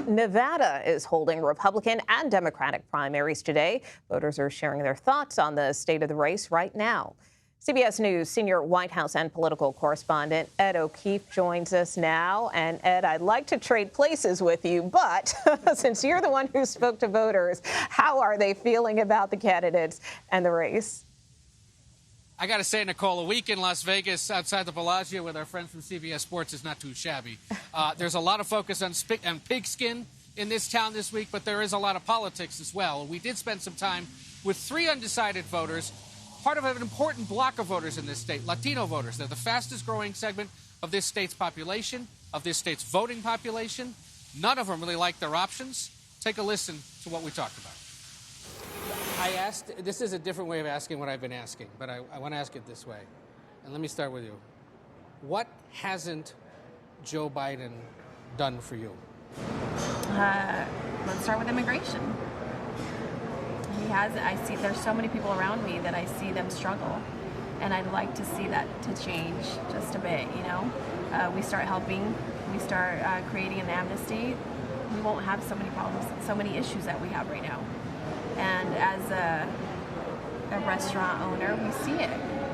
Nevada is holding Republican and Democratic primaries today. Voters are sharing their thoughts on the state of the race right now. CBS News senior White House and political correspondent Ed O'Keefe joins us now. And Ed, I'd like to trade places with you, but since you're the one who spoke to voters, how are they feeling about the candidates and the race? I got to say, Nicole, a week in Las Vegas outside the Bellagio with our friends from CBS Sports is not too shabby. There's a lot of focus on pigskin in this town this week, but there is a lot of politics as well. We did spend some time with 3 undecided voters, part of an important block of voters in this state, Latino voters. They're the fastest growing segment of this state's population, of this state's voting population. None of them really like their options. Take a listen to what we talked about. I asked, this is a different way of asking what I've been asking, but I want to ask it this way. And let me start with you. What hasn't Joe Biden done for you? Let's start with immigration. I see there's so many people around me that I see them struggle. And I'd like to see that to change just a bit, you know? We start helping, we start creating an amnesty. We won't have so many problems, so many issues that we have right now. And as a restaurant owner, we see it.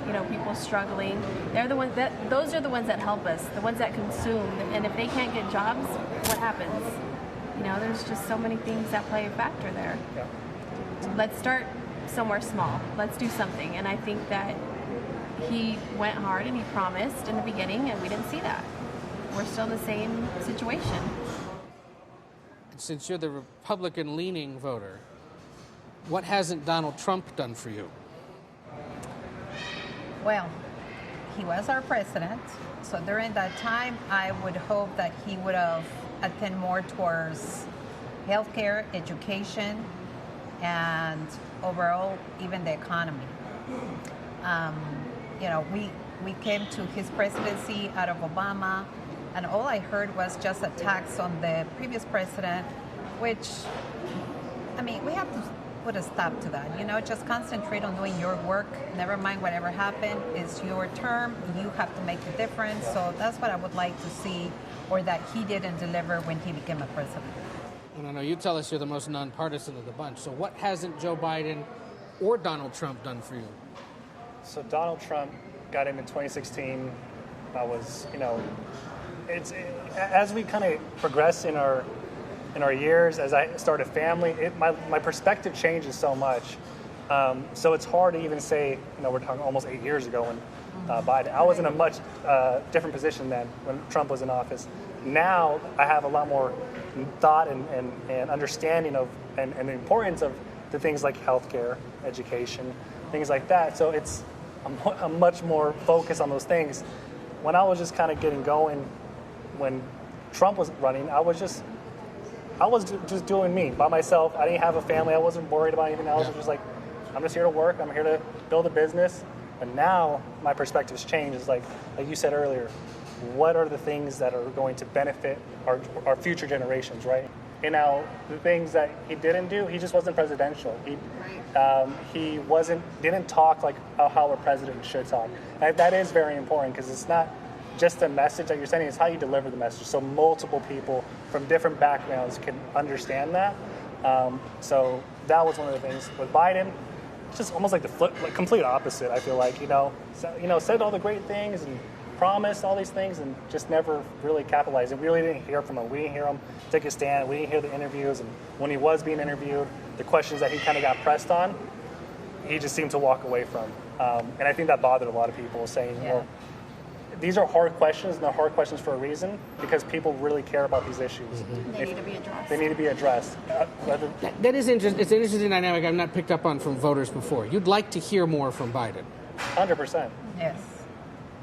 You know, people struggling. They're the ones those are the ones that help us, the ones that consume. And if they can't get jobs, what happens? You know, there's just so many things that play a factor there. Yeah. Let's start somewhere small. Let's do something. And I think that he went hard and he promised in the beginning, and we didn't see that. We're still in the same situation. Since you're the Republican-leaning voter, what hasn't Donald Trump done for you? Well, he was our president, so during that time, I would hope that he would have attended more towards healthcare, education, and overall, even the economy. You know, we came to his presidency out of Obama, and all I heard was just attacks on the previous president, which, I mean, we have to put a stop to that. You know, just concentrate on doing your work. Never mind whatever happened. It's your term. You have to make the difference. So that's what I would like to see, or that he didn't deliver when he became a president. No, you tell us you're the most nonpartisan of the bunch. So what hasn't Joe Biden or Donald Trump done for you? So Donald Trump got in 2016. I was, you know, as we kind of progress in our years, as I start a family, my perspective changes so much. So it's hard to even say, you know, we're talking almost 8 years ago when Biden. I was in a much different position then when Trump was in office. Now I have a lot more thought and understanding of and the importance of the things like healthcare, education, things like that. So I'm much more focused on those things. When I was just kind of getting going, when Trump was running, I was just doing me by myself. I didn't have a family. I wasn't worried about anything else. I was just like, I'm just here to work. I'm here to build a business. But now my perspective's changed. It's like you said earlier, what are the things that are going to benefit our future generations, right? You know, the things that he didn't do, he just wasn't presidential. He didn't talk like how a president should talk. And that is very important because it's not just a message that you're sending, it's how you deliver the message. So multiple people from different backgrounds can understand that. So that was one of the things. With Biden, it's just almost like the complete opposite, I feel like, said all the great things and promised all these things and just never really capitalized. And we really didn't hear from him. We didn't hear him take a stand. We didn't hear the interviews. And when he was being interviewed, the questions that he kind of got pressed on, he just seemed to walk away from. And I think that bothered a lot of people, saying, well, these are hard questions, and they're hard questions for a reason, because people really care about these issues. Mm-hmm. They need to be addressed. They need to be addressed. That is interesting. It's an interesting dynamic I've not picked up on from voters before. You'd like to hear more from Biden. 100%. Yes.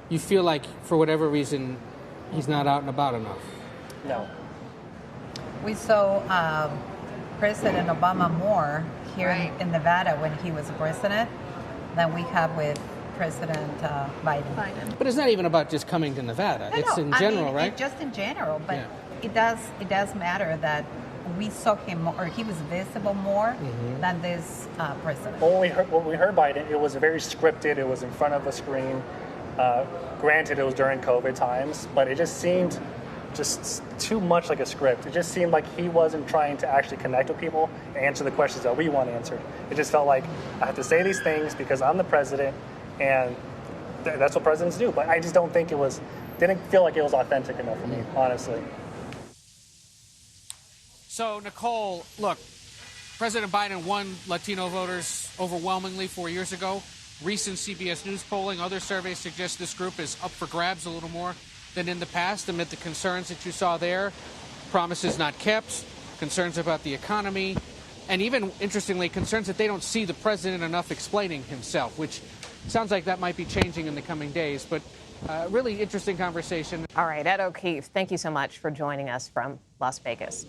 You feel like, for whatever reason, he's not out and about enough. No. We saw President Obama more here in Nevada when he was president than we have with President Biden. But it's not even about just coming to Nevada. It's in general, right? Just in general, but it does matter that we saw him more, or he was visible more than this president. When we heard Biden, it was very scripted. It was in front of a screen. Granted, it was during COVID times, but it just seemed just too much like a script. It just seemed like he wasn't trying to actually connect with people and answer the questions that we want answered. It just felt like I have to say these things because I'm the president, and that's what presidents do. But I just don't think didn't feel like it was authentic enough for me, honestly. So, Nicole, look, President Biden won Latino voters overwhelmingly 4 years ago. Recent CBS News polling, other surveys suggest this group is up for grabs a little more than in the past amid the concerns that you saw there. Promises not kept, concerns about the economy, and even, interestingly, concerns that they don't see the president enough explaining himself, which sounds like that might be changing in the coming days. But really interesting conversation. All right, Ed O'Keefe, thank you so much for joining us from Las Vegas.